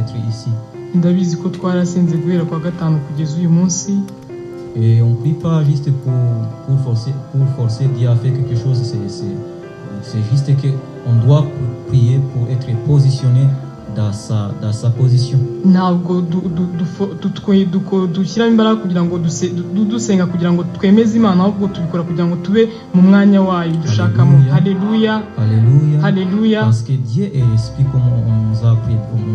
être ici. ndabizi ko twarasenze guhera kwa gatanu kugeza uyu munsi Et on ne prie pas juste pour forcer Dieu à faire quelque chose. C'est juste qu'on doit prier pour être positionné dans sa position. ntabwo dushyiramo imbaraga kugira ngo dusenga kugira ngo twemeze Imana, ahubwo tubikora kugira ngo tube mu mwanya wayo dushakamo. Haleluya, Alléluia. haleluya. Parce que Dieu est l'esprit comme on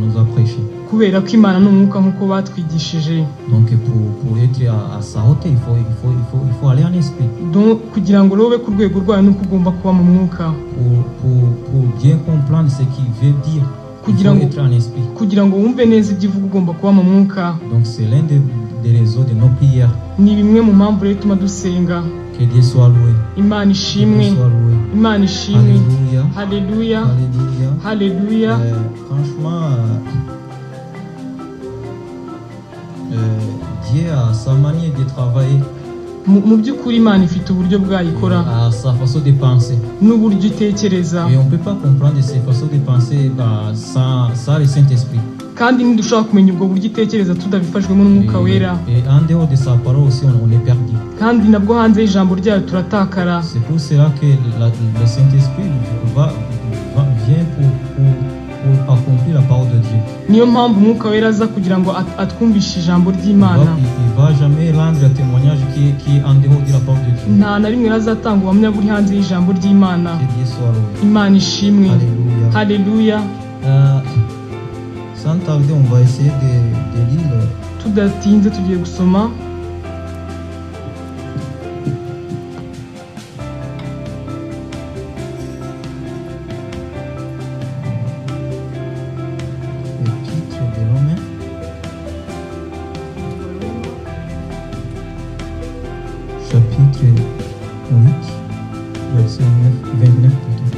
nous a prêché. Kubera ko Imana ni umwuka nk'uko batwigishije. Donc pour être à sa hauteur, il faut aller en esprit. Donc kugira ngo rube ku rwego rwayo nuko ugomba kuba mu mwuka. Pour bien comprendre ce qu'il veut dire, il faut être en esprit. Kugira ngo wumve neza ibyo uvuga ugomba kuba mu mwuka. Donc c'est l'un des raisons de nos prières. Ni bimwe mu mpamvu rero ituma dusenga. Que Dieu soit loué. Imana ishimwe. Imana ishimwe. Haleluya. Alléluia. Haleluya. Franchement, Dieu a sa manière de travailler, Mu by'ukuri Imana ifite uburyo bwayikora a sa façon de penser. n'uburyo itekereza, Et on ne peut pas comprendre ces façons de penser sans le Saint-Esprit. kandi ntidushobora kumenya ubwo buryo itekereza tudabifashwemo n'umwuka wera. Et en dehors de sa parole aussi, on est perdu. Kandi nabwo hanze y'ijambo ryayo turatakara. C'est pour cela que le Saint-Esprit vient pour accomplir la parole de Dieu. Niyo mpamvu umwuka wera aza kugira ngo atwumvishe ijambo Il ry'Imana. ne va jamais rendre un témoignage qui est en dehors de la parole de Dieu. Nta na rimwe azatanga ubuhamya buri hanze y'ijambo ry'Imana. Que Dieu soit loué. Imana ishimwe. Alléluia. Haleluya. Sans tarder, on va essayer de lire Tudatinze tugiye gusoma l'épître de Romains. Chapitre 8, verset 29 plutôt.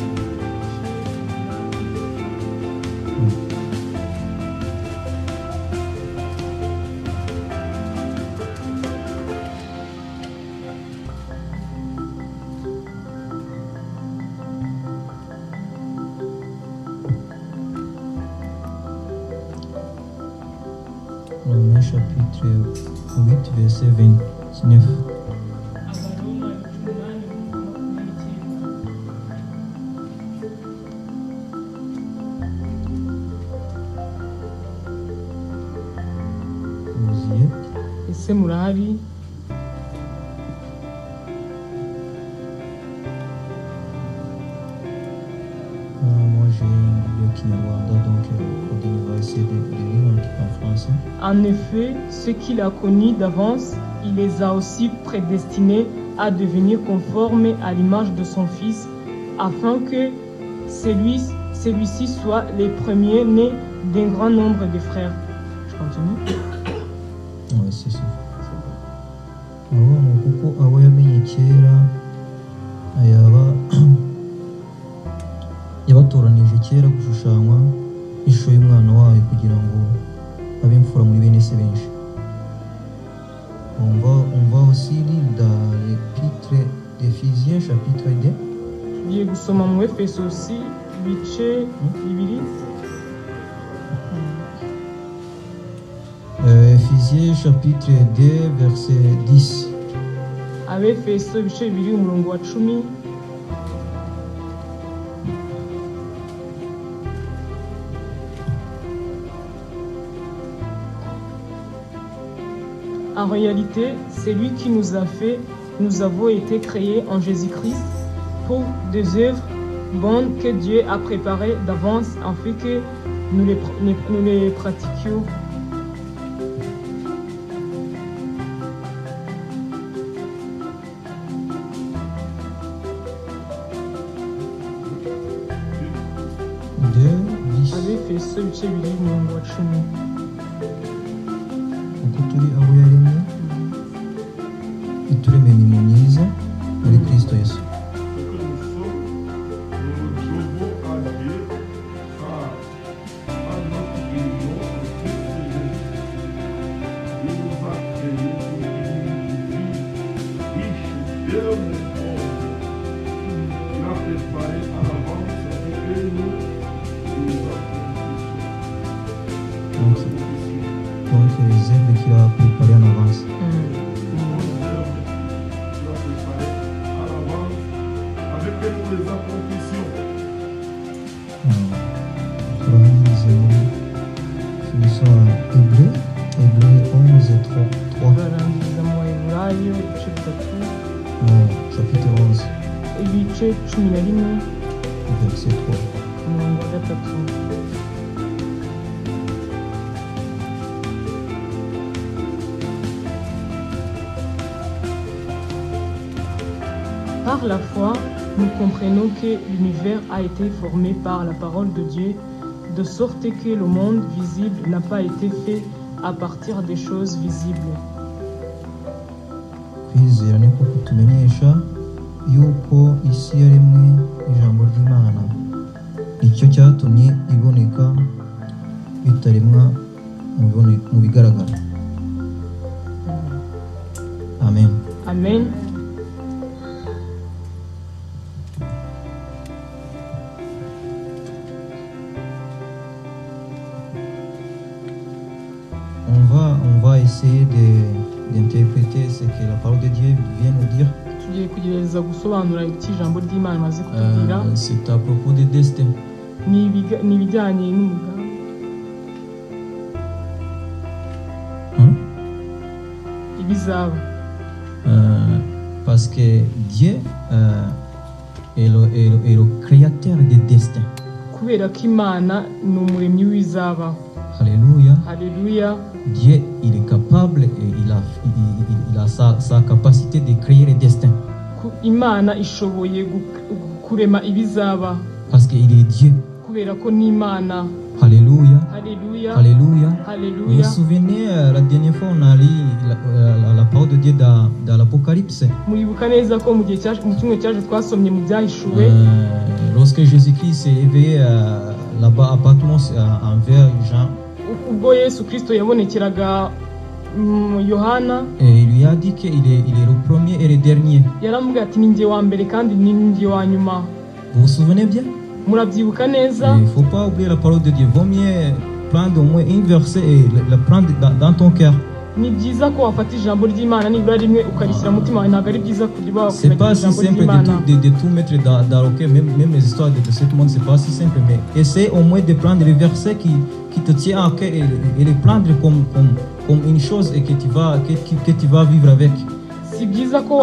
Romains chapitre 8, verset 29. Vous y êtes? ese murahari? Moi j'ai le Kinyarwanda, donc Claudine va essayer de lire en français. En effet, ceux qu'il a connus d'avance, il les a aussi prédestinés à devenir conformes à l'image de son Fils, afin que celui-ci soit les premiers-nés d'un grand nombre de frères. Je continue. Ouais, c'est ça. Urabona kuko abo yamenye kera yabatoranije kera gushushanywa ishusho y'umwana wayo kugira ngo abe imfura muri bene se benshi. On va aussi lire dans l'épître d'Éphésiens chapitre 2. Tugiye gusoma mu Efeso ibice bibiri. Éphésiens chapitre 2 verset 10. Abefeso ibice bibiri umurongo wa 10. En réalité, c'est lui qui nous a fait, nous avons été créés en Jésus-Christ pour des œuvres bonnes que Dieu a préparées d'avance afin que nous les pratiquions. Abefeso ibice bibiri umurongo wa 10. Uko turi abo yaremye ituremeye imirimo myiza muri Kristo Yesu. Donc les œuvres qu'il a préparées en avance. Avec que nous les accomplissions. Turahanyuze muri Filiso Hébreu 11 3 turarangiza mu Baheburayo ibice bitatu chapitre 11 ibice 11 verset 3. umurongo wa gatatu. Par la foi, nous comprenons que l'univers a été formé par la parole de Dieu, de sorte que le monde visible n'a pas été fait à partir des choses visibles. Kwizera niko kutumenyesha yuko isi yaremwe ijambo ry'Imana, nicyo cyatumye iboneka bitaremwa mu bigaragara. Amen. Amen. On va essayer d'interpréter ce que la parole de Dieu vient nous dire. Tugiye kugerageza gusobanura icyo ijambo ry'Imana imaze kutubwira. C'est à propos des destins. Ni ibijyanye n'umugambi. Ibizaba. Parce que Dieu est le créateur des destins. Kubera ko Imana ni umuremyi w'ibizaba. Alléluia. Alléluia. Dieu, il est capable et il a sa capacité de créer les destins. Imana ishoboye kurema ibizaba. Parce qu'il est Dieu. Kubera ko ni Imana. Alléluia. Alléluia. Alléluia. Alléluia. Vous vous souvenez, la dernière fois, on a lu la parole de Dieu dans l'Apocalypse. Muribuka neza ko mu cyumweru cyaje twasomye mu byahishuwe. Lorsque Jésus-Christ s'est éveillé là-bas à Patmos envers Jean. Ubwo Yesu Kristo yabonekeraga Yohana. Et il lui a dit qu'il est le premier et le dernier. Yaramubwiye ati ni njye wa mbere kandi ni njye wa nyuma. Vous vous souvenez bien? Murabyibuka neza. Il ne faut pas oublier la parole de Dieu. Vaut mieux prendre au moins un verset et le prendre dans ton cœur. Ni byiza ko wafata ijambo ry'Imana nibura rimwe ukarishyira mu mutima wawe. Ntabwo ari byiza kuriba c'est pas si simple de tout mettre dans le cœur. Même les histoires de ce monde, c'est pas si simple. Mais essaie au moins de prendre les versets qui te tiennent à cœur et les prendre comme une chose et que tu vas vivre avec. Si byiza ko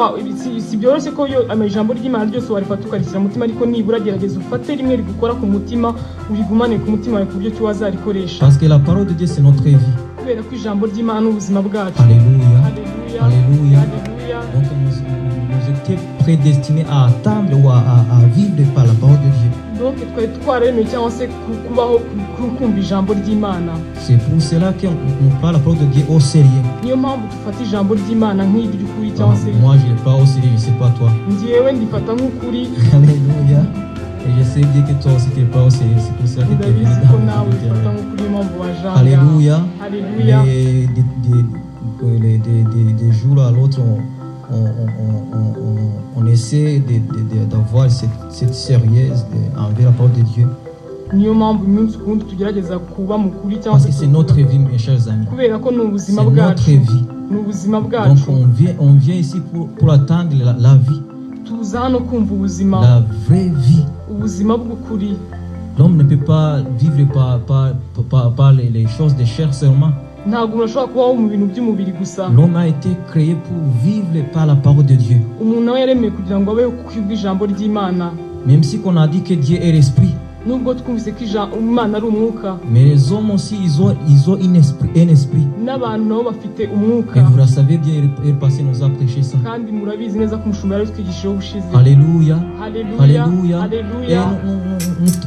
si byoroshye ko ijambo ry'Imana ryose warifata ukarishyira mu mutima, ariko nibura gerageza ufate rimwe rigukora ku mutima, urigumane ku mutima wawe ku buryo cyo wazarikoresha. Parce que la parole de Dieu, c'est notre vie. Kubera ko ijambo ry'Imana ni ubuzima bwacu. Alléluia. Alléluia. Alléluia. Alléluia. Donc nous étions prédestinés à attendre ou à vivre par la parole de Dieu. Donc twari twaremeye cyangwa se kubaho kumva ijambo ry'Imana. C'est pour cela qu'on prend la parole de Dieu au sérieux. Niyo mpamvu dufata ijambo ry'Imana nk'iry'ukuri cyangwa se. Moi je le prends au sérieux, je sais pas toi. Njyewe ndifata nk'ukuri. Alléluia. Et je sais bien que toi aussi tu le prends au sérieux, c'est pour ça que tu es venu Ndabizi ko nawe dans ufata nk'ukuri impamvu waje. Alléluia. Alléluia. Des jours à l'autre, on essaie d'avoir cette sérieuse envers la parole de Dieu. Niyo mpamvu umunsi ku wundi tugerageza kuba mukuri cyangwa Parce que c'est notre vie, mes chers amis. kubera ko ni ubuzima C'est bwacu. notre vie. Ni ubuzima Donc bwacu. on vient ici pour attendre la vie, Tuza hano kumva ubuzima. la vraie vie. Ubuzima bw'ukuri. L'homme ne peut pas vivre par les choses de chair seulement. Ntabwo umuntu ashobora kubaho mu bintu by'umubiri gusa. L'homme a été créé pour vivre par la parole de Dieu. Umuntu nawe yaremeye kugira ngo abeho kubw'ijambo ry'Imana. Même si qu'on a dit que Dieu est l'esprit. Nubwo twumvise ko Imana ari umwuka. Mais les hommes aussi, ils ont un esprit. N'abantu nabo bafite umwuka. Et vous le savez bien, le passé nous a prêché ça. Kandi murabizi neza ko umushumba yari twigishijeho ubushize. Alléluia. Alléluia. Alléluia. Alléluia. Et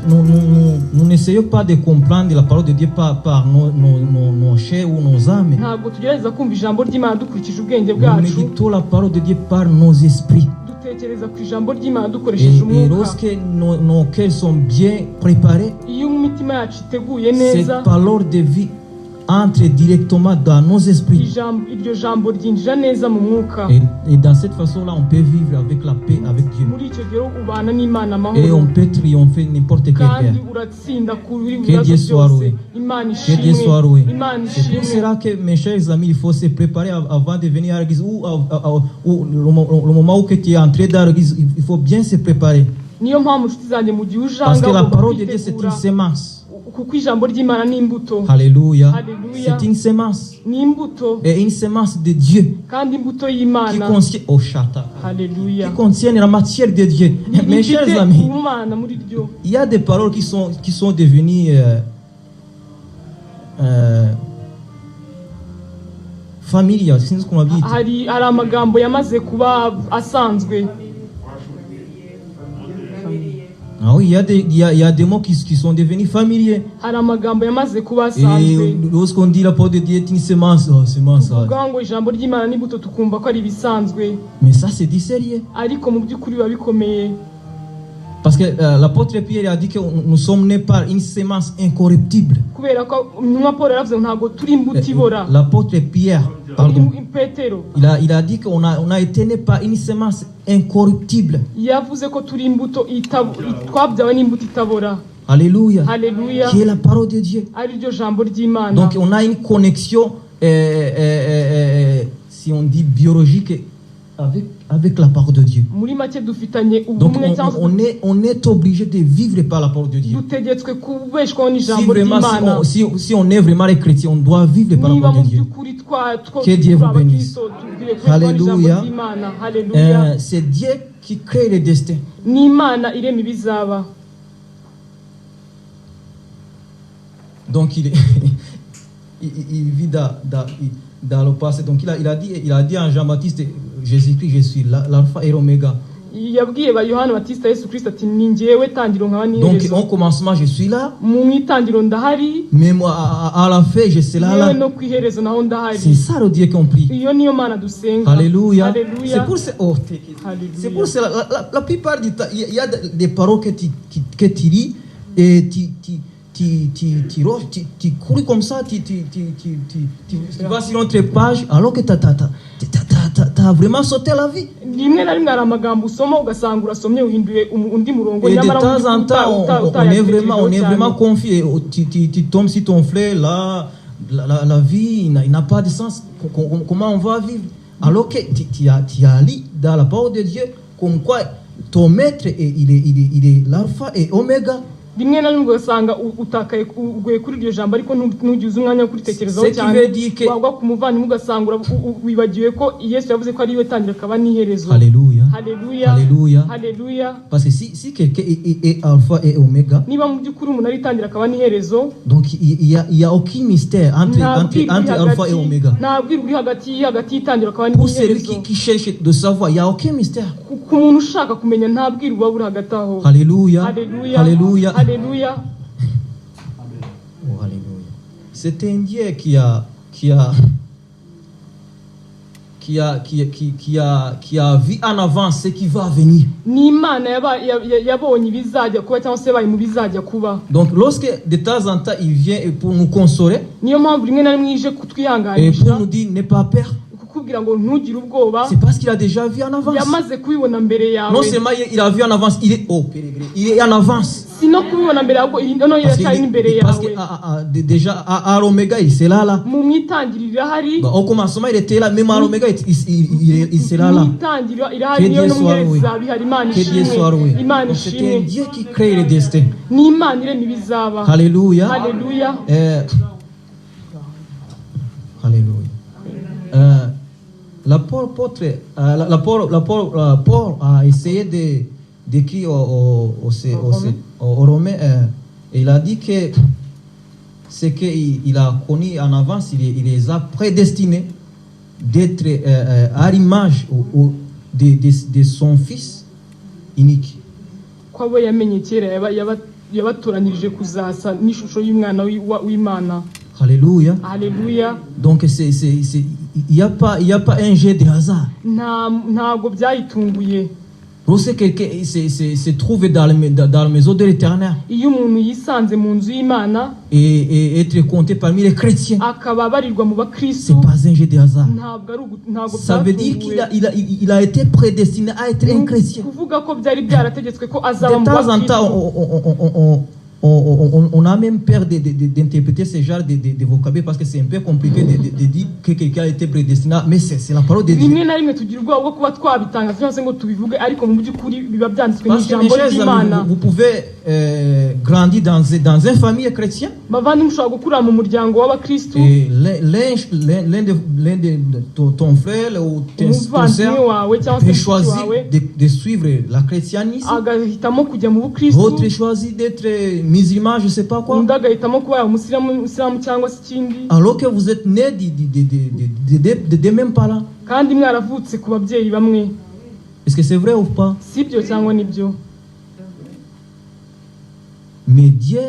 nous n'essayons pas de comprendre la parole de Dieu par nos chairs ou nos âmes. Ntabwo tugerageza kumva ijambo ry'Imana dukurikije ubwenge Nous bwacu. méditons la parole de Dieu par nos esprits. Dutekereza ku ijambo ry'Imana dukoresheje Et umwuka. lorsque nos cœurs sont bien préparés, Iyo imitima yacu iteguye cette neza, parole de vie entre directement dans nos esprits. iryo jambo ryinjira neza mu mwuka, Et dans cette façon-là, on peut vivre avec la paix avec Dieu. muri icyo gihe ubana n'Imana Et on amahoro, peut triompher n'importe quelle kandi guerre. uratsinda kuri Que bibazo Dieu soit byose. loué. Imana Que Dieu soit ishimwe, loué. Imana C'est pour ishimwe. cela que, mes chers amis, il faut se préparer avant de venir à l'église. Ou le moment où tu es entré dans l'église, il faut bien se préparer. Niyo mpamvu nshuti zanjye mu gihe Parce que ujanga la ugomba parole de Dieu, c'est une kwitegura, sémence. kuko ijambo ry'Imana ni imbuto, Alléluia. Alléluia. C'est une sémence. ni imbuto, Et une sémence de Dieu kandi imbuto qui y'Imana. contient, oh, chata, Haleluya. qui contient la matière de Dieu. Mes chers Ifite amis, ubumana muri ryo. il y a des paroles qui sont devenues familières. C'est ce qu'on a dit. hari amagambo yamaze kuba asanzwe. Ah oui, il y a des mots qui sont devenus familiers. Hari amagambo yamaze kuba Et asanzwe. lorsqu'on dit la parole de Dieu est une sémence, oh, sémence. Tuvuga ngo ijambo ry'Imana n'imbuto tukumva ko ari ibisanzwe, Mais ça, c'est du sérieux. ariko mu by'ukuri biba bikomeye, Parce que l'apôtre Pierre a dit que nous sommes nés par une sémence incorruptible. kubera ko intumwa Paul yaravuze ngo ntabwo turi imbuto ibora. L'apôtre Pierre, pardon, Petero il a dit qu'on a été nés par une sémence incorruptible. yavuze ko turi imbuto twabyawe n'imbuto itabora. Alléluia. Haleluya. Qui est la parole de Dieu. Ari ryo jambo ry'Imana. Donc on a une connexion, si on dit biologique, avec la parole de Dieu. muri make dufitanye Donc ubumwe cyangwa on est obligé de vivre par la parole de Dieu. dutegetswe kubeshwaho Si n'ijambo vraiment, ry'Imana. si on est vraiment les chrétiens, on doit vivre par la Niba parole mu de Dieu. by'ukuri Que Dieu vous bénisse. Alléluia. Haleluya. Haleluya. C'est Dieu qui crée le destin. Ni Imana irema ibizaba. Donc il vit dans le passé. Donc il a dit en Jean-Baptiste, Jésus-Christ, je suis l'alpha et l'oméga. Yabwiye ba Yohana Batista Yesu Kristo ati ni njyewe tangiro nkaba Donc n'iherezo. au commencement je suis là, Mu itangiro ndahari, mais moi à la fin je serai yewe là. no ku iherezo naho ndahari. C'est ça le Dieu qu'on prie. Iyo niyo Mana dusenga. Alléluia. Haleluya. C'est pour ça. Oh, Haleluya. c'est pour cela. La plupart du temps, il y a des paroles que tu lis et tu cours comme ça, tu vas sur notre page alors que t'as vraiment sauté la vie. Rimwe na rimwe hari amagambo usoma ugasanga urasomye uhinduye undi murongo, Et de nyamara temps en temps, on est vraiment confié. Tu tombes sur ton frère, là, la vie, il n'a pas de sens. Comment on va vivre? Alors que tu as lu dans la parole de Dieu, comme quoi ton maître, il est l'alpha et oméga. rimwe na rimwe ugasanga utakaye uguye kuri iryo jambo ariko ntugize umwanya wo kuritekerezaho Ce qui cyane. veut dire que- Wagwa ku muvandimwe ugasanga wibagiwe ko Yesu yavuze ko ariwe tangira akaba n'iherezo. Alléluia. Haleluya. Alléluia. Haleluya. Parce que si quelqu'un est alpha et oméga, Niba mu by'ukuri umuntu ari tangira akaba n'iherezo, donc il y a aucun mystère entre alpha et oméga. nta bwiru buri hagati y'itangira akaba Pour celui n'iherezo. qui cherche de savoir, il n'y a aucun mystère. Ku muntu ushaka kumenya nta bwiru buba buri hagati aho. Alléluia. Haleluya. Alléluia. Haleluya. Oh, alléluia. C'est un Dieu qui a vu en avance ce qui va venir. Ni Imana yabonye ibizajya kuba cyangwa se yabaye mu bizajya kuba. Donc lorsque de temps en temps il vient pour nous consoler Niyo mpamvu rimwe na rimwe ije et kutwihanganisha, pour nous dire n'aie pas peur, kukubwira ngo ntugire ubwoba, c'est parce qu'il a déjà vu en avance. yamaze kubibona mbere yawe. Non seulement il a vu en avance, il est en avance. Si no kubibona mbere yawe, noneho iracyari imbere Parce que yawe. déjà à l'oméga il sera là. Mu mwitangiriro irahari, Au commencement il était là, même à l'oméga il sera là. mu itangiriro Que irahari, niyo Dieu no mu soit iherezo loué. izaba ihari. Imana Que Dieu soit ishimwe, loué. Imana C'est un ishimwe. Dieu qui crée le destin. Ni Imana irema ibizaba. Alléluia. Haleluya. Alléluia. Paul a essayé d'écrire aux Romains, et il a dit que ce qu'il a connu en avance, il les a prédestinés d'être à l'image de son fils unique. Ko abo yamenye kera yabatoranirije kuzasa n'ishusho y'umwana w'Imana. Alléluia. Haleluya. Donc il y a pas un jet de hasard. Ntago byayitunguye. Lorsque quelqu'un se trouve dans la maison de l'Éternel iyo umuntu yisanze mu nzu y'Imana et être compté parmi les chrétiens, akaba abarirwa mu bakristo, c'est pas un jeu de hasard. ntabwo Ça veut dire qu'il a été prédestiné à être un chrétien. kuvuga ko byari byarategetswe ko De azaba mu temps en temps, bakristo. on a même peur d'interpréter ce genre de vocabulaire parce que c'est un peu compliqué de dire que quelqu'un a été prédestiné, mais c'est la parole de Dieu. rimwe na rimwe tugira ubwoba bwo kuba twabitangaza cyangwa se ngo tubivuge, ariko mu by'ukuri biba byanditswe Parce que mes n'ijambo chers amis, ry'Imana. vous pouvez grandir dans une famille chrétienne bavandimwe ushobora gukurira mu muryango w'abakristo, et ton frère ou ton umuvandimwe sœur wawe cyangwa se peut mushiki choisir wawe de suivre la christianisme, agahitamo kujya mu bukristo, l'autre choisit d'être musulman, je sais pas quoi. undi agahitamo kuba umusilamu cyangwa se ikindi, Alors que vous êtes nés des mêmes parents. kandi mwaravutse ku babyeyi bamwe. Est-ce que c'est vrai ou pas? Si byo cyangwa nibyo? Mais Dieu,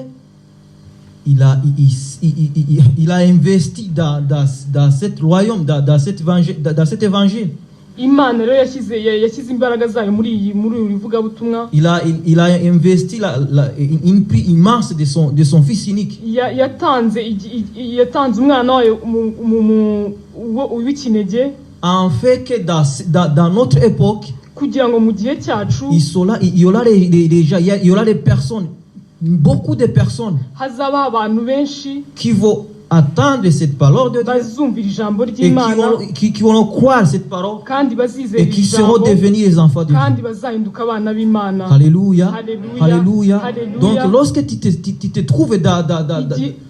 il a investi dans cet royaume, dans cet évangile. Imana rero yashyize imbaraga zayo muri uru ivugabutumwa. Il a investi une prix immense de son fils unique. yatanze umwana wayo w'ikinege, En fait que dans notre époque, kugira ngo mu gihe cyacu il y aura des personnes, beaucoup de personnes hazaba abantu benshi qui vont attendre cette parole de Dieu bazumvira ijambo et ry'Imana qui vont croire cette parole kandi bazizera et qui seront ijambo devenus les enfants de kandi Dieu. bazahinduka abana b'Imana. Alléluia. Alléluia. Alléluia. Alléluia. Donc lorsque tu te trouves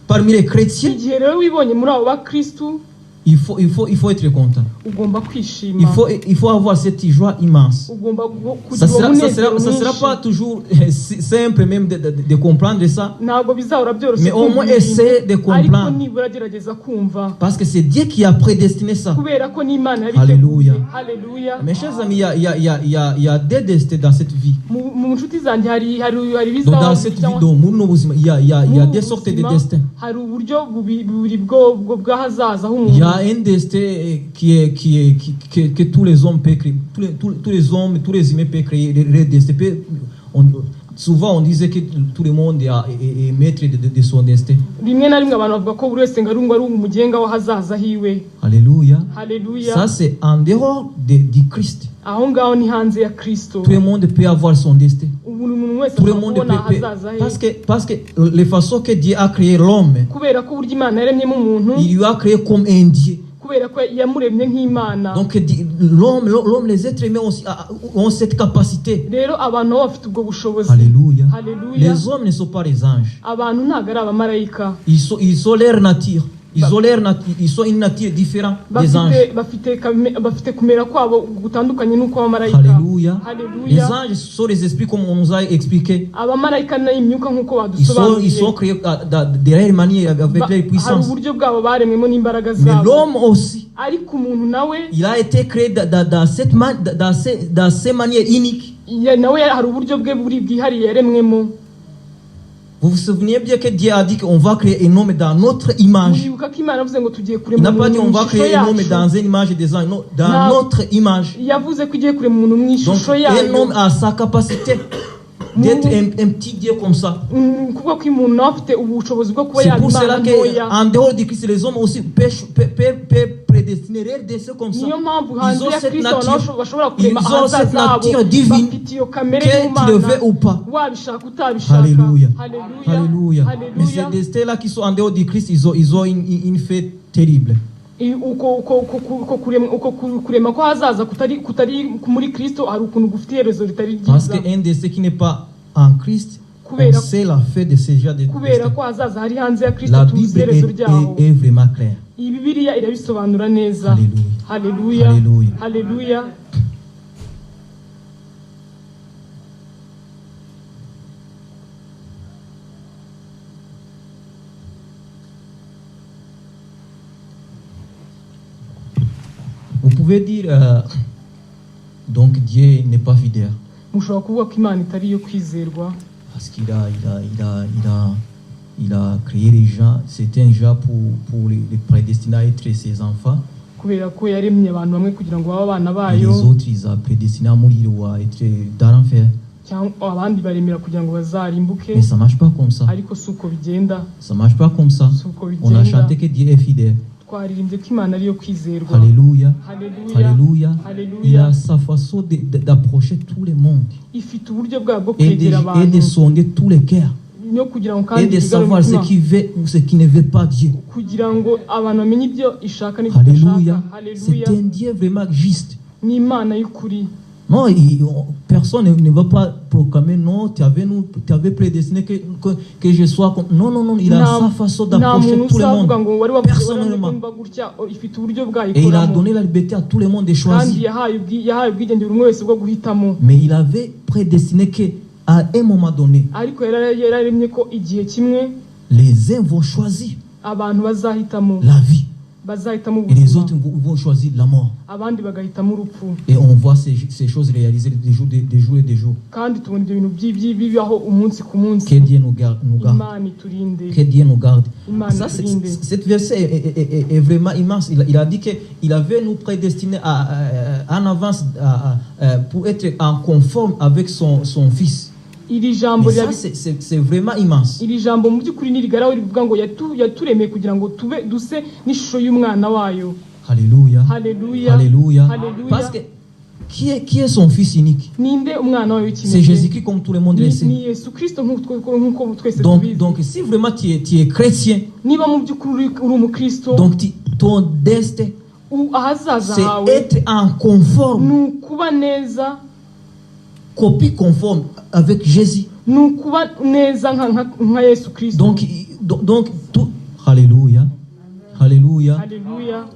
parmi les chrétiens, igihe rero wibonye muri abo bakristu il faut être content. ugomba kwishima, Il faut avoir cette joie immense. ugomba Ça kugira sera umunezero pas mwinshi. toujours simple même de comprendre ça, Ntabwo bizahora byoroshye mais au moins kumva essayer de ibintu, ariko comprendre. nibura gerageza kumva, Parce que c'est Dieu qui a prédestiné ça. kubera ko n'Imana Alléluia. yabiteguye. Haleluya. Mes chers amis, il y a deux destins dans cette vie. Mu nshuti zanjye hari Donc ibizaho dans cette vie, il y a des sortes de destins. hari uburyo bubiri bw'ahazaza Il y h'umuntu. a un destin que tous les hommes peuvent créer, tous les hommes, tous les humains peuvent créer leur destin. Souvent on disait que tout le monde est maître de son destin. Rimwe na rimwe abantu bavuga ko buri wese ngo ari umugenga w'ahazaza hiwe. Alléluia. Haleluya. Ça c'est en dehors du Christ. Aho ngaho ni hanze ya Kristo. Tout le monde peut avoir son destin. Buri muntu wese Tout le ashobora monde kubona peut. ahazaza he. Parce que les façons que Dieu a créé l'homme, kubera ko uburyo Imana yaremyemo umuntu, il lui a créé comme un Dieu. kubera ko yamuremye nk'Imana. Donc l'homme, les êtres humains ont cette capacité. Rero abantu nabo bafite ubwo bushobozi. Alléluia. Haleluya. Les hommes ne sont pas des anges. Abantu ntabwo ari abamarayika. Ils sont leur nature. Ils sont une nature différente des anges. bafite kumera kwabo gutandukanye n'uko abamarayika. Alléluia. Les Haleluya. anges sont les esprits comme on nous a expliqué. Abamarayika ni imyuka nk'uko Ils badusobanuriye. sont créés de leur manière avec leur hari puissance. uburyo bwabo baremwemo n'imbaraga Mais zabo. l'homme aussi, Ariko umuntu nawe il a été créé dans ces manières uniques. nawe hari uburyo bwe bwihariye yaremwemo. Vous vous souvenez bien que Dieu a dit qu'on va créer un homme dans notre image. Muribuka ko Imana yavuze ngo tugiye Il kurema n'a pas dit umuntu on va mu ishusho créer un homme yacu. dans une image des anges, non, dans Non. notre image. Yavuze ko igiye kurema umuntu mu Donc ishusho un yayo. homme a sa capacité d'être un petit Dieu comme ça. Kuvuga ko umuntu nawe afite ubushobozi bwo kuba C'est yaba pour Imana cela ntoya. qu'en dehors du Christ, les hommes aussi peuvent prédestiner leur destin comme ça. Niyo mpamvu Ils hanze ont ya cette Kristo abantu nature, bashobora ils kurema ont cette ahazaza habo. nature divine, Bafite iyo kamere que tu le y'Imana. veux ou pas. Wabishaka utabishaka. Alléluia. Haleluya. Alléluia. Mais ces Haleluya. destins-là qui sont en dehors du Christ, ils ont une fête terrible. uko kurema ko hazaza kutari muri Kristo hari ukuntu gufite iherezo ritari Parce ryiza. qu'un destin qui n'est pas en Christ, on sait la fin de ces gens de kubera destin. ko hazaza hari hanze ya Kristo La tuzi Bible iherezo ryaho. est vraiment claire. Iyi Bibiliya irabisobanura neza. Alléluia. Haleluya. Alléluia. Haleluya. Vous pouvez dire, donc Dieu n'est pas fidèle. Mushobora kuvuga ko Imana itari iyo kwizerwa. Parce qu'il a créé les gens, certains gens pour les prédestiner à être ses enfants. kubera ko yaremye abantu bamwe kugira ngo babe abana Et bayo, les autres, ils ont prédestiné à mourir ou à être dans l'enfer. cyangwa abandi baremera kugira ngo bazarimbuke. Mais ça ne marche pas comme ça. Ariko si uko bigenda, Ça ne marche pas comme ça. si uko On a bigenda. chanté que Dieu est fidèle. Twaririmbye ko Imana ariyo kwizerwa. Alléluia. Haleluya. Alléluia. Il a Haleluya. sa façon d'approcher tout le monde Ifite uburyo bwabo bwo et kwegera de abantu sonder tous les cœurs no kugira ngo et kandi de igarure savoir ce umutima, qui veut ou ce qui ne veut pas Dieu. kugira ngo abantu bamenye ibyo ishaka n'ibyo Alléluia. idashaka. C'est Haleluya. un Dieu vraiment juste. Ni Imana y'ukuri. Non, personne ne va pas proclamer non, tu avais prédestiné que je sois comme. Non, non, non, il a sa façon d'approcher tout le monde. Personnellement. Ifite uburyo bwayo Et il a ikoramo. donné la liberté à tout le monde de Kandi choisir. yahaye ubwigenge buri umwe wese bwo guhitamo. Mais il avait prédestiné qu'à un moment donné, Ariko yararemye ko igihe kimwe les uns vont choisir abantu bazahitamo la vie bazahitamo et les ubuzima, autres vont choisir la mort. abandi bagahitamo urupfu. Et on voit ces choses réalisées des jours et des jours. Kandi tubona ibyo bintu bibaho umunsi ku munsi. Que Dieu nous garde. Imana iturinde. Que Dieu nous garde. Imana Ça, iturinde. cette verset est vraiment immense. Il a dit qu'il avait nous prédestinés en avance pour être en conforme avec son Fils. Iri jambo Mais ça, c'est vraiment immense. iri jambo mu by'ukuri nirigaraho rivuga ngo yaturemeye kugira ngo tube duse n'ishusho y'umwana wayo. Alléluia. Haleluya. Alléluia. Haleluya. Parce que qui est son Fils unique? Ninde umwana wayo C'est w'ikinege? Jésus-Christ comme tout le monde le sait. Ni Yesu Kristo nk'uko twese Donc tubizi. si vraiment tu es chrétien, Niba mu by'ukuri uri umukristo, donc ton destin, ahazaza c'est hawe être en conforme, ni ukuba neza, copie conforme avec Jésus. ni ukuba neza nka Yesu Kristo. Donc tout. Alléluia. Alléluia. Haleluya.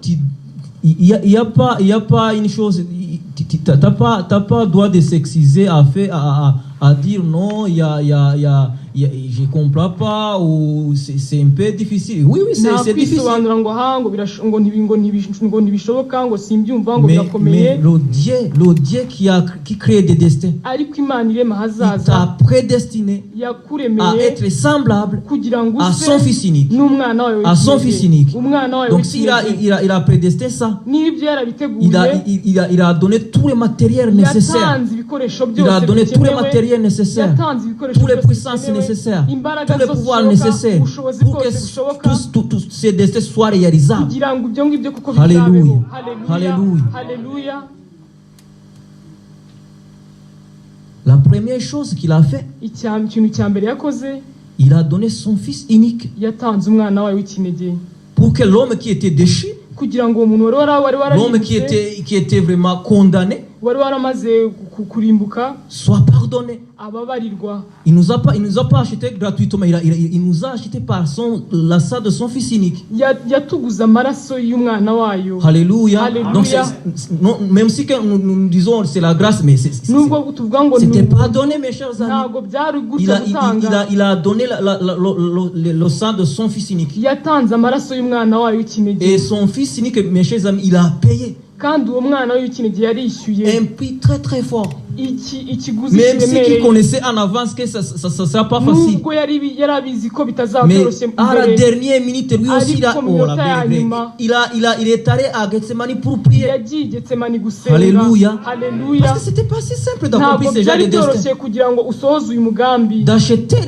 Il y a pas une chose. T'as pas droit de s'excuser à dire non, je comprends pas ou c'est un peu difficile. Oui, c'est difficile. Kwisobanura ngo ngo ntibishoboka ngo simbyumva ngo Mais birakomeye. le Dieu qui crée des destins, Ariko Imana irema il hazaza t'a prédestiné à yakuremeye être semblable kugira ngo à use son Fils unique. n'umwana wawe À son Fils unique. umwana wawe Donc s'il a prédestiné ça, niba ibyo yarabiteguye il a donné tout le matériel nécessaire. yatanze ibikoresho byose Il a donné tout le bikenewe, matériel nécessaire, yatanze ibikoresho toutes les byose puissances bikenewe, nécessaires, imbaraga tous les zose pouvoirs zishoboka, nécessaires ubushobozi pour que bwose bushoboka tous ces destins soient réalisables. kugira ngo ibyo ngibyo kuko Hallelujah. bizabeho. Hallelujah. Haleluya. La première chose qu'il a fait, Ikintu cya mbere yakoze, il a donné son Fils unique yatanze umwana wawe w'ikinege pour que l'homme qui était déchu, kugira ngo umuntu wari l'homme qui était vraiment condamné, wari waramaze kurimbuka soit pardonné. ababarirwa. Il nous a pas acheté gratuitement, il nous a acheté par la sang de son Fils unique. Yatuguza amaraso y'umwana wayo. Alléluia. Hallelujah. Donc non, même si que nous disons c'est la grâce, mais Nubwo tuvuga ngo c'était pardonné, mes chers amis. ntago byari gutya gutanga. Il a donné le sang de son Fils unique. Yatanze amaraso y'umwana wayo w'ikinege. Et son Fils unique, mes chers amis, il a payé Kandi uwo mwana w'ikinege yarishyuye un prix très très fort. ikiguzi Même si qu'il kiremereye. connaissait en avance que ça sera pas facile. Nubwo yari abizi ko bitazaba Mais byoroshye à la mbere, dernière minute, lui aussi, il est allé à Gethsemane pour prier. yagiye i Getsemani gusenga. Alléluia. Haleluya. Parce que c'était pas si simple d'accomplir Ntabwo ce genre de byari destin. byoroshye kugira ngo usohoze uyu mugambi. D'acheter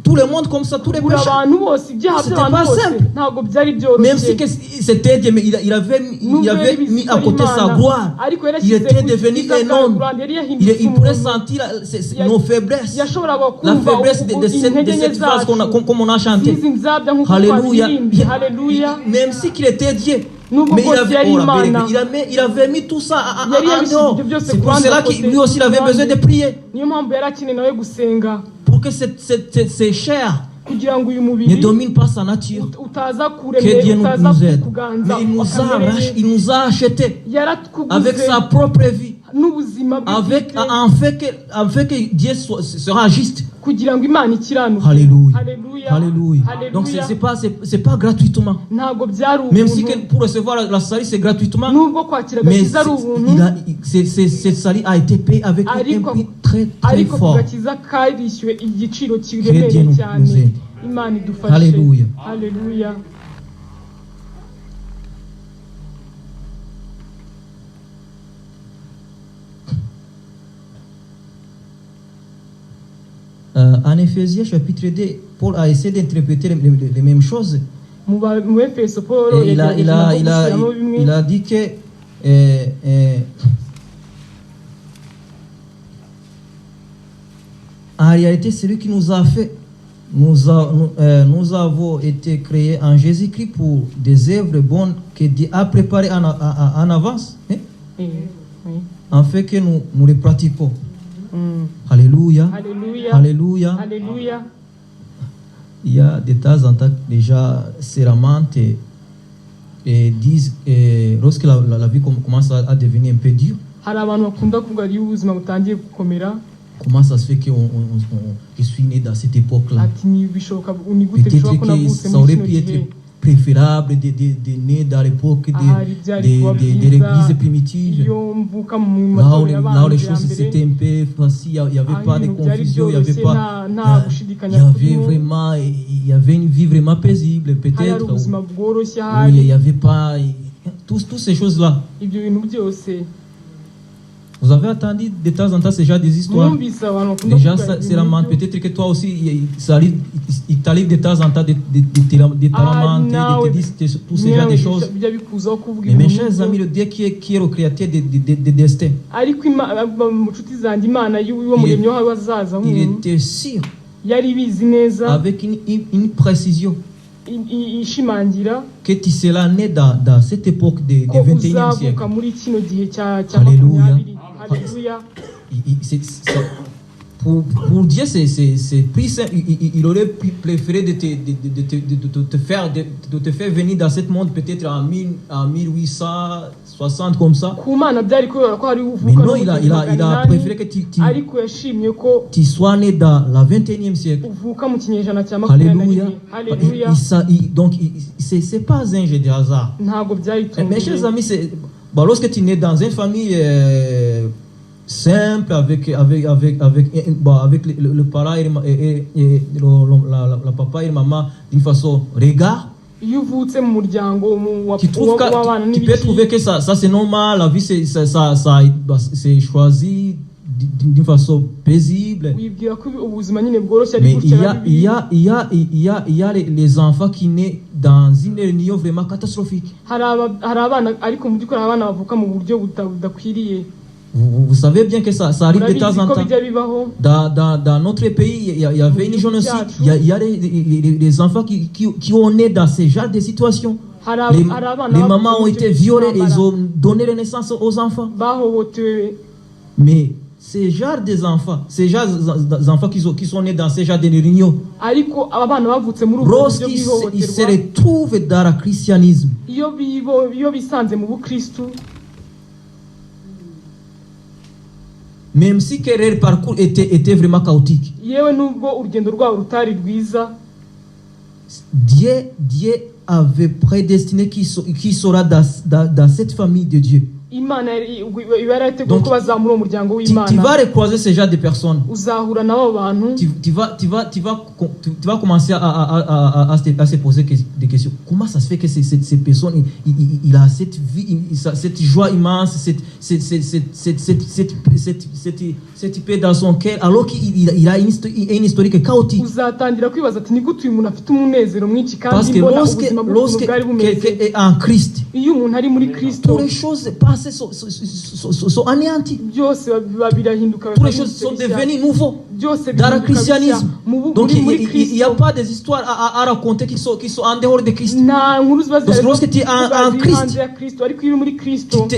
tout le monde comme ça, tous les Kugura péchés. abantu bose, ibyaha C'était by'abantu pas bose, simple. ntabwo byari Même byoroshye. si que c'était Dieu, mais il avait mis à côté sa gloire. Il était devenu un homme. Il pourrait sentir nos faiblesses. La faiblesse de cette phrase comme on a chanté. Alléluia. Même si qu'il était Dieu. Mais il avait mis tout ça en dehors. C'est pour cela qu'il lui aussi il avait besoin de prier. Niyo mpamvu yari akeneye nawe gusenga Pour que ces chairs kugira ngo uyu ne mubiri dominent pas sa nature. utaza Que Dieu utaza nous aide. kuganza. Mais il nous a achetés Yaratuguze avec sa propre vie. n'ubuzima bwe Avec, bwite, en fait que Dieu sera juste. kugira ngo Imana ikiranuke. Alléluia. Haleluya. Alléluia. Donc Haleluya. c'est pas gratuitement. Ntabwo byari Même si que ubuntu. pour recevoir la salut c'est gratuitement. Nubwo kwakira Mais agakiza ari ubuntu, cette salut a été payé avec un Ariko- prix très très ariko fort. kugakiza karishyuwe igiciro Dieu kiremereye nous cyane. aide. Imana idufashe. Alléluia. Haleluya. En Éphésiens chapitre 2, Paul a essayé d'interpréter les mêmes choses. mu Efeso Paul Et il yagerageje bimwe a dit que en réalité, celui qui nous a fait, nous avons été créés en Jésus-Christ pour des œuvres bonnes que Dieu a préparées en avance, hein, oui. afin que nous les pratiquions. Alléluia. Alléluia. Alléluia. Alléluia. Il y a de temps en temps déjà ces ramantes et disent lorsque la vie commence à devenir un peu dure, hari abantu bakunda kuvuga iyo ubuzima butangiye gukomera comment ça se fait que je suis né dans cette époque-là? ati ni bishoboka ni gute bishobora ko Peut-être que navutse ça muri aurait kino pu gihe être préférable de naître dans l'époque de l'église primitive. iyo mvuka mu Là où matorero les y'abambere choses c'était un peu facile, il n'y avait pas de ibintu byari confusion, il n'y avait byoroshye pas. nta Il gushidikanya y avait kurimo vraiment, il y avait une vie vraiment paisible, hari peut-être. ubuzima bworoshye Oui, il hari n'y avait pas. Toutes ces choses-là. ibyo bintu byose Vous avez entendu de temps en temps déjà des histoires. mwumvise abantu bakunda Déjà, kuvuga c'est la mente. Peut-être que toi aussi, il t'arrive de temps en temps de te lamenter, de te dire tous ces genres de choses. bijya bikuzaho kuvuga Mais mes ibintu chers nk'ibyo. amis, le Dieu qui est le créateur des destins, ariko mu nshuti zanjye imana y'uwo muremyi w'ahazaza il h'umuntu était sûr, yari ibizi neza avec une précision, ishimangira que tu seras né dans cette époque du ko 21e siècle. uzavuka muri kino gihe cya Alléluia. makumyabiri. Alléluia. Pour Dieu, c'est plus simple. Il aurait préféré de te faire venir dans ce monde peut-être en 1860 comme ça. ku mana byari kubera ko hari Mais uvuka non, il a préféré que ariko yashimye ko tu sois né dans le 21e siècle. uvuka mu kinyejana cya makumyabiri na Alléluia. rimwe. Alléluia. Donc, c'est pas un jeu de hasard. ntabwo Mes chers byayitunguye amis, lorsque tu nais dans une famille simple, avec le parent et la papa et la maman, d'une façon regarde, iyo uvutse mu muryango tu w'abana peux trouver que ça c'est normal, la vie c'est choisi d'une façon paisible. wibwira ko ubuzima nyine bworoshye Mais ariko il y a les enfants qui naissent dans une réunion vraiment catastrophique. hari abana ariko mu by'ukuri hari abana bavuka mu buryo budakwiriye. Vous savez bien que ça arrive de temps urabizi en ko temps. bijya bibaho Dans notre pays, il y avait une jeune aussi. Il y a des enfants qui ont né dans ce genre de situations. Les mamans ont été violées et ils ont donné la naissance aux enfants. bahohotewe. Mais ces genres d'enfants, ces genres d'enfants qui sont nés dans ces genres de réunions, ariko aba bana bavutse muri ubwo buryo lorsqu'ils se bw'ihohoterwa retrouvent dans le christianisme, iyo bisanze mu bukristu, même si leur parcours était vraiment chaotique, yewe nubwo urugendo rwabo rutari rwiza, Dieu avait prédestiné qui sera dans cette famille de Dieu. imana iba yarateguye ko bazamura umuryango Tu w'imana. vas recroiser ce genre de personnes. uzahura n'abo bantu, Tu vas commencer à se poser des questions. Comment ça se fait que ces personnes, il a cette vie, cette joie immense, cette paix dans son cœur, alors qu'il a une historique chaotique. uzatangira kwibaza ati ni gute uyu muntu afite umunezero mwinshi Parce kandi que mbona ubuzima lorsque bwari bumeze. quelqu'un est en Christ, iyo umuntu ari muri kristo, toutes les choses passées sont anéanties. byose birahinduka, Toutes les choses sont devenues nouveaux byose dans le bihinduka christianisme. bishya. Donc muri il n'y a kristo pas des histoires à raconter qui sont en dehors de Christ. nta nkuru ziba Parce que lorsque tu es en Christ, hanze ya kristo, ariko iyo uri muri kristo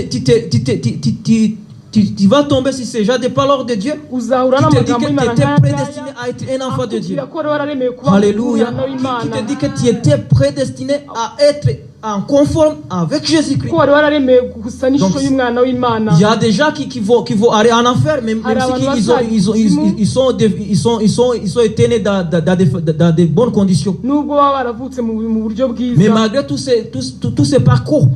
tu vas tomber sur ces gens de parole de Dieu. uzahura Qui te dit n'amagambo que tu y'imana étais nk'aya prédestiné à être un enfant de Dieu. akubwira ko wari wararemewe kuba Alléluia. umwana w'imana, Qui te dit que tu étais prédestiné à être en conforme avec Jésus-Christ. ko wari wararemewe gusa n'ishusho Donc, y'umwana w'imana. Il y a des gens qui vont aller en enfer, même ils ont été nés dans de bonnes conditions. nubwo baba baravutse mu buryo Mais bwiza, malgré tous ces parcours,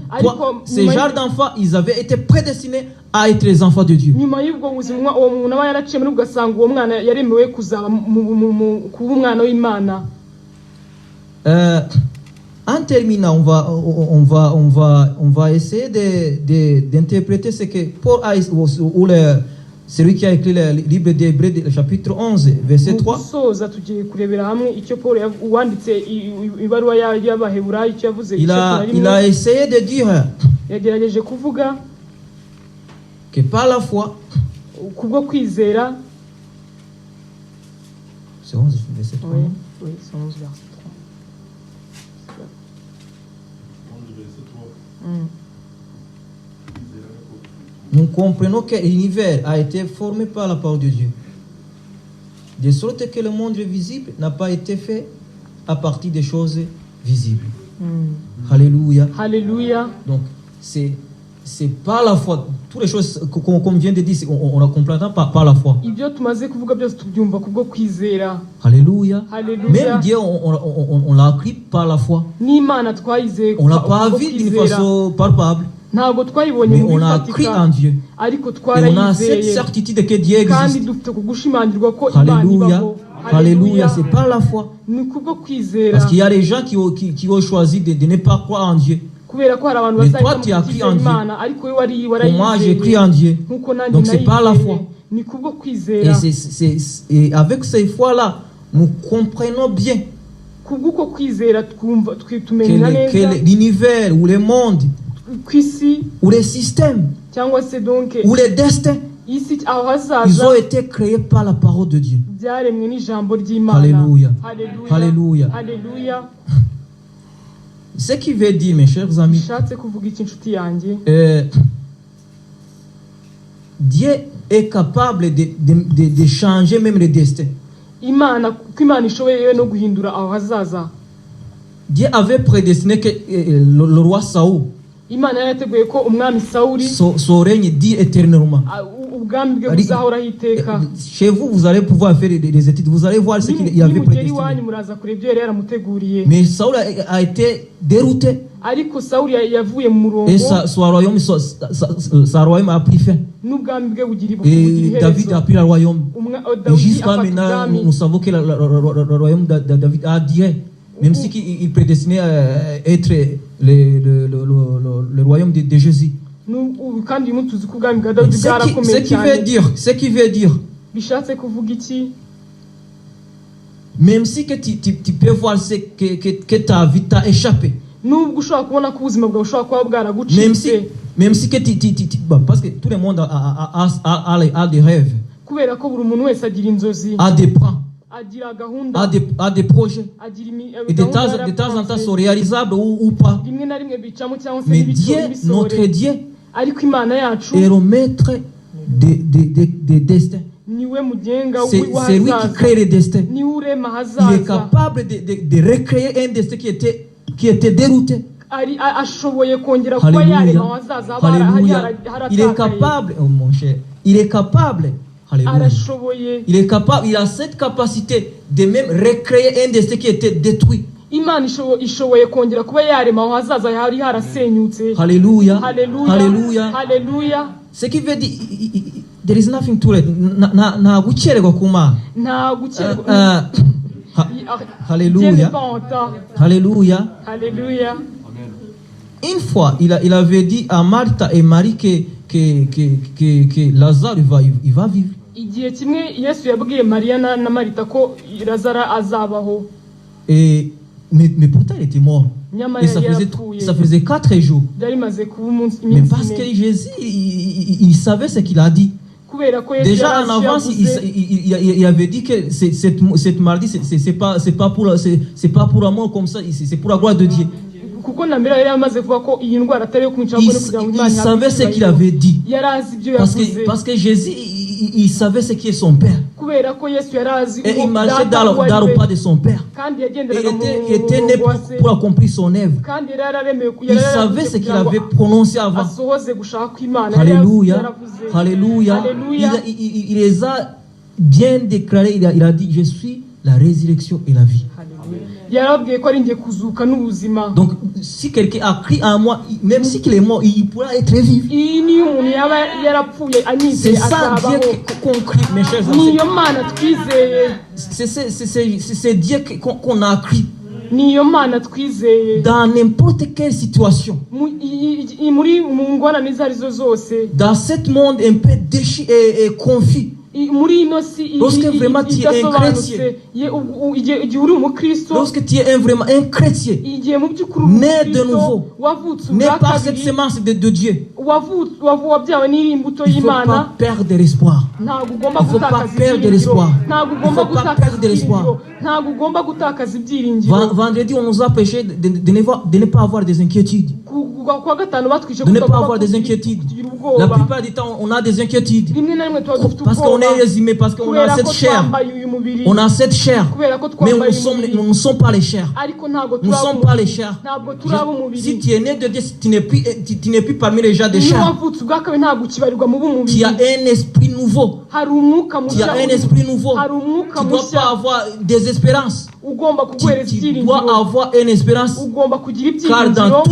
ces genres d'enfants, ils avaient été prédestinés à être les enfants de Dieu. nyuma y'ubwo buzima uwo muntu aba yaraciye muri ugasanga uwo mwana yaremewe kuzaba kuba umwana w'imana. En terminant, on va essayer d'interpréter ce que Paul a, ou celui qui a écrit le livre d'Hébreux, le chapitre 11, verset Mu 3, gusoza tugiye kurebera hamwe icyo Paul uwanditse ibaruwa y'Abaheburayo icyo yavuze il a essayé de dire yagerageje kuvuga que par la foi, kubwo kwizera. c'est 11, verset 3. Oui, c'est 11 verset 3. 11 verset 3. Nous comprenons que l'univers a été formé par la parole de Dieu. De sorte que le monde visible n'a pas été fait à partir des choses visibles. Alléluia. Haleluya. Donc, c'est par la foi. Toutes les choses qu'on vient de dire, on la comprend par la foi. Ibyo tumaze kuvuga byose tubyumva kubwo kwizera. Alléluia. Haleluya. Même Dieu, on l'a appris par la foi. N'Imana twayizeye On l'a pas vu d'une façon palpable. ntabwo twayibonye Mais mu on a cru en bifatika Dieu. ariko Et on a cette twarayizeye certitude que Dieu kandi existe. dufite kugushimangirwa ko Imana Alléluia. ibaho. Alléluia. C'est par la foi. Ni kubwo kwizera Parce qu'il y a des gens qui ont choisi de ne pas croire en Dieu. kubera ko hari abantu Mais bazahita toi, tu as cru mutizera en Dieu. Imana ariko we wari Pour moi, j'ai cru en Dieu. nkuko nanjye Donc, c'est par la nayizeye. foi. Ni kubwo Et, kwizera et avec ces foi-là, nous comprenons bien kubw'uko kwizera twumva que, tumenya neza l'univers ou le monde ku isi ou les systèmes cyangwa se donc ou les destins, isi aho ils ont hazaza été créés par la parole de Dieu. byaremwe n'ijambo ry'Imana. Alléluia. Haleluya. Alléluia. Haleluya. Ce qui veut dire, mes chers amis, bishatse kuvuga iki inshuti yanjye Dieu est capable de changer même le destin. Imana ko Imana ishoboye no guhindura aho hazaza. Dieu avait prédestiné que le roi Saoul, Imana yarateguye ko umwami Sawuli son règne dit éternellement. ubwami bwe buzahoraho iteka. Chez vous, vous allez pouvoir faire des études, vous allez voir ce qu'il avait nimugera prédestiné. iwanyu muraza kureba ibyo yari yaramuteguriye. Mais Saoul a été dérouté Ariko Sawuli yavuye mu murongo et sa royaume a pris fin. n'ubwami bwe bugira Et David a pris le royaume. Et Dawidi jusqu'à afata maintenant, ubwami. nous savons que le royaume de David a duré. Même si il prédestinait à être le royaume de Jésus. Kandi uyu munsi tuzi ko ubwami bwa Dawidi Ce bwarakomeye qui veut cyane. dire, Bishatse kuvuga iki? même si que tu peux voir que ta vie t'a échappé. Nubwo ushobora kubona ko ubuzima bwawe bushobora kuba bwaragucitse. Même si que parce que tout le monde a des rêves, Kubera ko buri muntu wese agira inzozi, a des plans, agira gahunda, a des projets. Et de temps en temps sont réalisables ou pas. rimwe na rimwe bicamo cyangwa se Mais n'ibicoro Dieu, notre Dieu, ariko Imana yacu est le maître des destins. niwe mugenga C'est lui qui crée les destins. niwe urema Il est hazaza. capable de recréer un destin qui était dérouté. Ashoboye kongera kuba yarema hazaza Alléluia. Il est capable, oh mon cher, il est capable. Alléluia. arashoboye. Il est capable, il a cette capacité de même recréer un destin qui était détruit. Imana ishoboye kongera kuba yarema aho hazaza hari harasenyutse. Alléluia. Haleluya. Alléluia. Haleluya. Ce qui veut dire, there is nothing to it. Na gukererwa kuma. Nta gukererwa. Dieu n'est Alléluia. pas en retard. Alléluia. Alléluia. Une fois, il avait dit à Marthe et Marie que Lazare il va vivre. Igihe kimwe Yesu yabwiye Mariya na Marita ko Lazara azabaho. Mais pourtant il était mort. Nyamara Et yarapfuye. ça faisait 4 jours. Byari maze kuba iminsi Mais parce que ine. Jésus, il savait ce qu'il a dit. Kubera ko Yesu Déjà en yari avance, yavuze, il avait dit que cette maladie, c'est pas pour la mort comme ça, c'est pour la gloire de Dieu. kuko na mbere yari amaze kuvuga ko iyi ndwara atari yo kumwica ahubwo no kugira ngo Imana Il savait ce qu'il avait dit. yari azi ibyo Parce yavuze. que Jésus, il savait ce qui est son Père. Kubera ko Yesu yari azi Et uwo il marchait data dans le we, pas de son Père. kandi Et yagenderaga il était né pour accomplir son œuvre. kandi yari yararemewe Il savait ce qu'il avait kugira ngo prononcé avant. asohoze gushaka kw'Imana. Yari Alléluia. yaravuze. Alléluia. Alléluia. Il les a bien déclarés. Il a dit, je suis la résurrection et la vie. yarabwiye ko ari ngiye kuzuka n'ubuzima. Donc, si quelqu'un a cru en moi, même si qu'il est mort, il pourra être vivre. iyi niyo umuntu yaba yarapfuye C'est anyizeye ça Dieu azabaho. qu'on crie, mes chers amis. niyo Mana twizeye. C'est Dieu qu'on a cru. niyo mana twizeye dans n'importe quelle situation, mu ngorane izo arizo zose, dans ce monde un peu déchu et confus. muri ino si Lorsque vraiment tu es un chrétien, igihe uri umukristo, lorsque tu es vraiment un chrétien, igihe mu by'ukuri né de nouveau, wavutse né ubwa par cette kabiri, semence de Dieu, wabyawe n'imbuto il ne faut y'Imana, pas perdre l'espoir. ntabwo ugomba Il faut pas gutakaza perdre ibyiringiro, l'espoir. ntabwo Il ugomba faut pas gutakaza perdre l'espoir. ibyiringiro, ntabwo ugomba gutakaza ibyiringiro. Vendredi, on nous a prêché de ne pas avoir des inquiétudes. Kuwa gatanu batwishe De ne pas avoir des inquiétudes. kugira La ubwoba, plupart du temps, on a des inquiétudes. rimwe na rimwe tuba dufite Parce qu'on ubwoba est résumé, parce qu'on a kubera cette ko chair. twambaye uyu mubiri, On a cette chair. kubera ko Mais twambaye uyu mubiri, nous ne sommes pas les chairs. ariko ntabwo Nous ne turaba sommes pas les umubiri, chairs. ntabwo turaba umubiri. Si tu es né de Dieu, tu n'es plus parmi les gens des Iyo chairs. wavutse ubwa kabiri ntabwo ukibarirwa mu Tu b'umubiri, as un esprit nouveau. hari umwuka Tu mushya, as un esprit nouveau. hari umwuka Tu ne dois mushya pas avoir des espérances. ugomba kuguhereza Tu ibyiringiro, dois avoir une espérance. ugomba kugira Car ibyiringiro.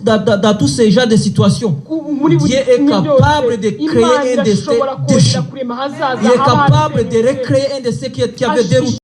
dans tous ces genres de situations, Muri buri Dieu est kimwe capable byose, de créer Imana un destin irashobora déchu. kongera kurema ahazaza Il est capable de h'abasenze. recréer un destin qui avait dérouté.